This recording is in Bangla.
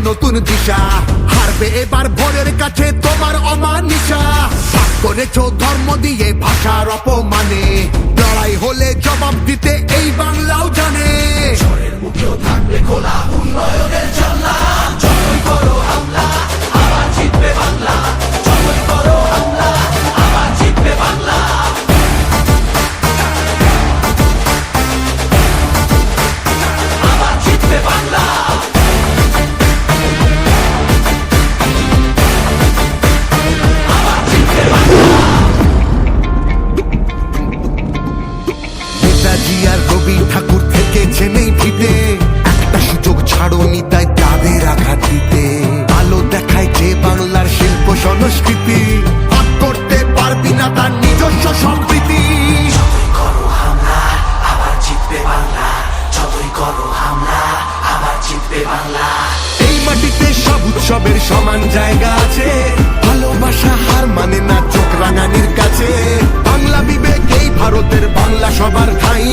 নতুন দিশা, হারবে এবার ভোরের কাছে তোমার অমানিসা। ভাগ করেছো ধর্ম দিয়ে ভাষার অপমানে, লড়াই হলে জবাব দিতে এই বাংলাও জানে। ঝড়ের মুখেও থাকবে খোলা উন্নয়নের জানলা, যতই করো হামলা আবার জিতবে বাংলা, যতই করো হামলা আবার জিতবে বাংলা। আবার জিতবে বাংলা। আবার জিতবে বাংলা। নেতাজি আর রবি ঠাকুর থেকেছে নেই ভিটে, একটা সুযোগ ছাড়োনি তাই তাদের আঘাত দিতে। আলো দেখায় যে বাংলার শিল্প সংস্কৃতি, ভাগ করতে পারবি না তার নিজস্ব সম্প্রীতি। যতই করো হামলা আবার জিতবে বাংলা, যতই করো হামলা আবার জিতবে বাংলা। এই মাটিতে সব উৎসবের সমান জায়গা আছে, ভালোবাসা হার মানে না চোখ রাঙানির কাছে। বাংলা বিবেক এই ভারতের বাংলা সবার ঠাঁই,